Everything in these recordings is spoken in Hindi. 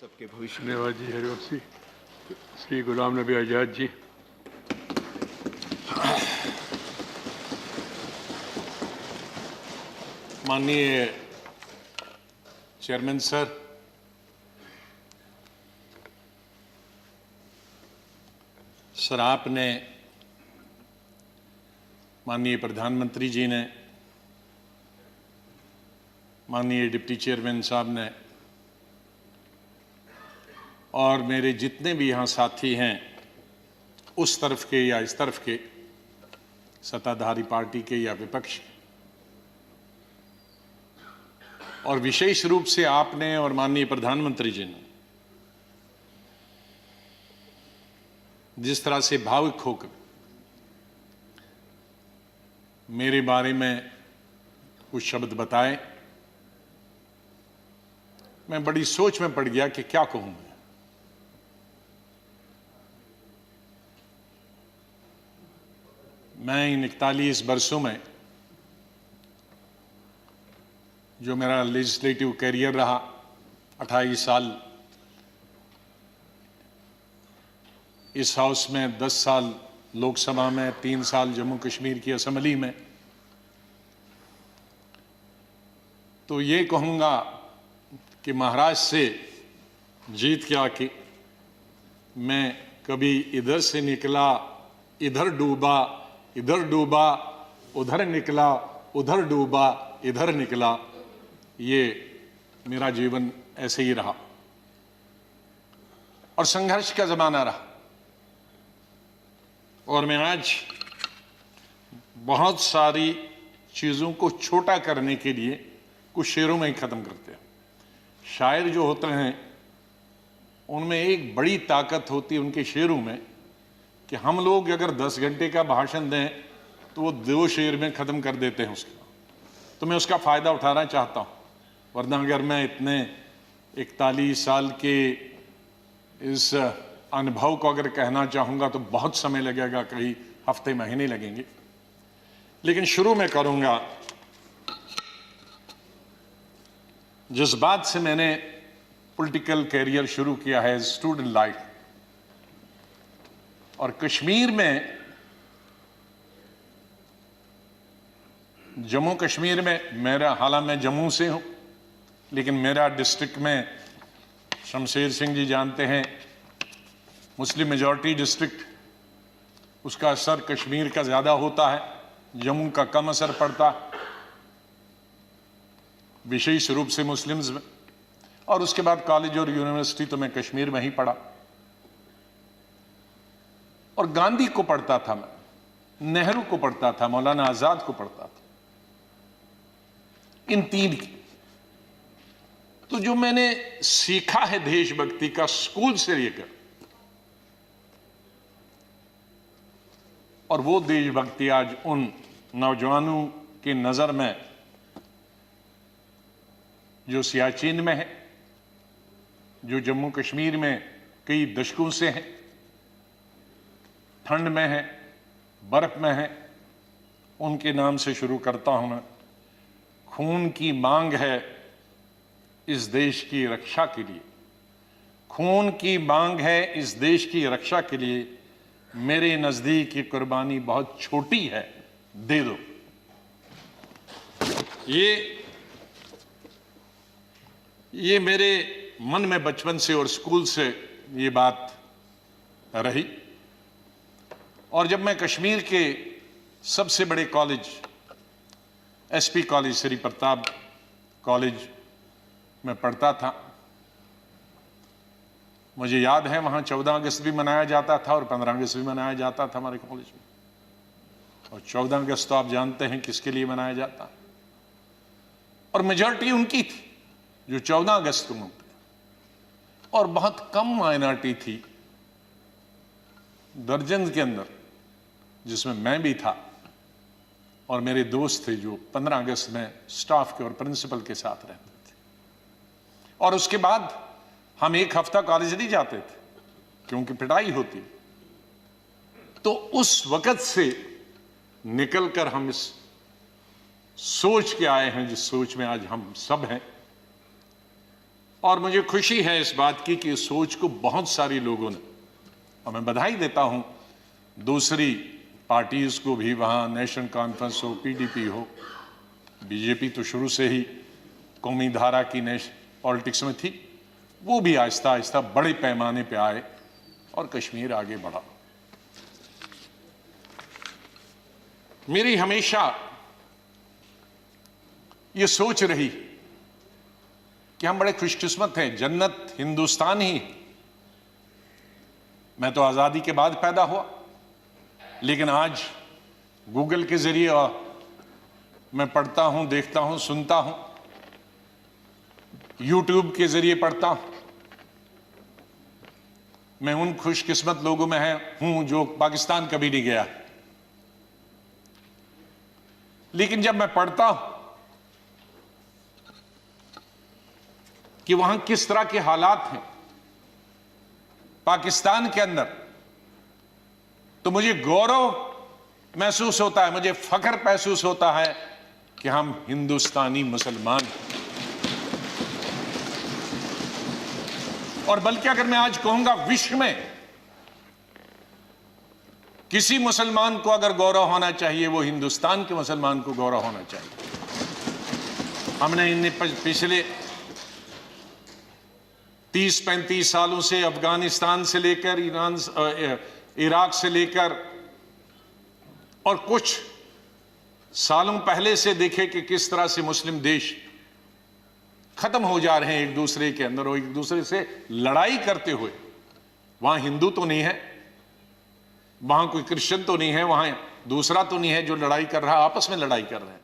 सबके भविष्य धन्यवाद जी हरिवंश जी। श्री गुलाम नबी आज़ाद जी। माननीय चेयरमैन सर, आपने, माननीय प्रधानमंत्री जी ने, माननीय डिप्टी चेयरमैन साहब ने और मेरे जितने भी यहाँ साथी हैं, उस तरफ के या इस तरफ के, सत्ताधारी पार्टी के या विपक्ष के, और विशेष रूप से आपने और माननीय प्रधानमंत्री जी ने जिस तरह से भावुक होकर मेरे बारे में कुछ शब्द बताए, मैं बड़ी सोच में पड़ गया कि क्या कहूं। मैं इन 41 वर्षों में जो मेरा लेजिस्लेटिव कैरियर रहा, 28 साल इस हाउस में, 10 साल लोकसभा में, 3 साल जम्मू कश्मीर की असेंबली में, तो ये कहूँगा कि महाराष्ट्र से जीत के आके मैं कभी इधर से निकला, इधर डूबा, इधर डूबा, उधर निकला, उधर डूबा, इधर निकला, ये मेरा जीवन ऐसे ही रहा और संघर्ष का जमाना रहा। और मैं आज बहुत सारी चीज़ों को छोटा करने के लिए कुछ शेरों में ही ख़त्म करते हैं। शायर जो होते हैं उनमें एक बड़ी ताकत होती है उनके शेरों में कि हम लोग अगर 10 घंटे का भाषण दें तो वो 2 शेर में ख़त्म कर देते हैं उसका। तो मैं उसका फ़ायदा उठाना चाहता हूँ, वरना अगर मैं इतने 41 साल के इस अनुभव को अगर कहना चाहूँगा तो बहुत समय लगेगा, कई हफ्ते महीने लगेंगे। लेकिन शुरू में करूँगा जिस बात से मैंने पॉलिटिकल कैरियर शुरू किया है, स्टूडेंट लाइफ। और कश्मीर में, जम्मू कश्मीर में मेरा, हालांकि मैं जम्मू से हूँ, लेकिन मेरा डिस्ट्रिक्ट में, शमशेर सिंह जी जानते हैं, मुस्लिम मेजॉरिटी डिस्ट्रिक्ट, उसका असर कश्मीर का ज़्यादा होता है, जम्मू का कम असर पड़ता है, विशेष रूप से मुस्लिम्स में। और उसके बाद कॉलेज और यूनिवर्सिटी तो मैं कश्मीर में ही पढ़ा। और गांधी को पढ़ता था मैं, नेहरू को पढ़ता था, मौलाना आजाद को पढ़ता था, इन 3 की। तो जो मैंने सीखा है देशभक्ति का स्कूल से लेकर, और वो देशभक्ति आज उन नौजवानों की नजर में जो सियाचिन में है, जो जम्मू कश्मीर में कई दशकों से हैं, ठंड में है, बर्फ में है, उनके नाम से शुरू करता हूं मैं। खून की मांग है इस देश की रक्षा के लिए, खून की मांग है इस देश की रक्षा के लिए, मेरे नजदीक ये कुर्बानी बहुत छोटी है, दे दो। ये मेरे मन में बचपन से और स्कूल से ये बात रही। और जब मैं कश्मीर के सबसे बड़े college, SP college, Shri Pratap college में पढ़ता था, मुझे याद है वहाँ 14 अगस्त भी मनाया जाता था और 15 अगस्त भी मनाया जाता था हमारे कॉलेज में। और 14 अगस्त तो आप जानते हैं किसके लिए मनाया जाता, और मेजॉरिटी उनकी थी जो 14 अगस्त को मनते, और बहुत कम माइनॉरिटी थी, दर्जन के अंदर, जिसमें मैं भी था और मेरे दोस्त थे जो 15 अगस्त में स्टाफ के और प्रिंसिपल के साथ रहते थे। और उसके बाद हम 1 हफ्ता कॉलेज नहीं जाते थे क्योंकि पिटाई होती। तो उस वक्त से निकलकर हम इस सोच के आए हैं जिस सोच में आज हम सब हैं। और मुझे खुशी है इस बात की कि इस सोच को बहुत सारे लोगों ने, और मैं बधाई देता हूं दूसरी पार्टीज को भी, वहां नेशनल कॉन्फ्रेंस हो, पीडीपी हो, बीजेपी तो शुरू से ही कौमी धारा की पॉलिटिक्स में थी, वो भी आहिस्ता आहिस्ता बड़े पैमाने पे आए और कश्मीर आगे बढ़ा। मेरी हमेशा ये सोच रही कि हम बड़े खुशकिस्मत हैं, जन्नत हिंदुस्तान ही है। मैं तो आजादी के बाद पैदा हुआ, लेकिन आज गूगल के जरिए मैं पढ़ता हूं, देखता हूं, सुनता हूं, यूट्यूब के जरिए पढ़ता हूं। मैं उन खुशकिस्मत लोगों में हूं जो पाकिस्तान कभी नहीं गया, लेकिन जब मैं पढ़ता हूं कि वहां किस तरह के हालात हैं पाकिस्तान के अंदर, तो मुझे गौरव महसूस होता है, मुझे फख्र महसूस होता है कि हम हिंदुस्तानी मुसलमान हैं। और बल्कि अगर मैं आज कहूंगा विश्व में किसी मुसलमान को अगर गौरव होना चाहिए, वो हिंदुस्तान के मुसलमान को गौरव होना चाहिए। हमने इन पिछले 30-35 सालों से अफगानिस्तान से लेकर इराक से लेकर और कुछ सालों पहले से देखे कि किस तरह से मुस्लिम देश खत्म हो जा रहे हैं एक दूसरे के अंदर और एक दूसरे से लड़ाई करते हुए। वहां हिंदू तो नहीं है, वहां कोई क्रिश्चियन तो नहीं है, वहां दूसरा तो नहीं है जो लड़ाई कर रहा है, आपस में लड़ाई कर रहे हैं।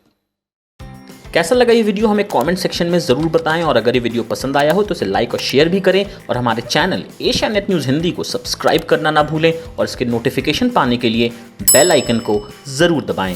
कैसा लगा ये वीडियो हमें कमेंट सेक्शन में जरूर बताएं, और अगर ये वीडियो पसंद आया हो तो इसे लाइक और शेयर भी करें, और हमारे channel Asia net news Hindi को सब्सक्राइब करना ना भूलें, और इसके नोटिफिकेशन पाने के लिए बेल आइकन को जरूर दबाएं।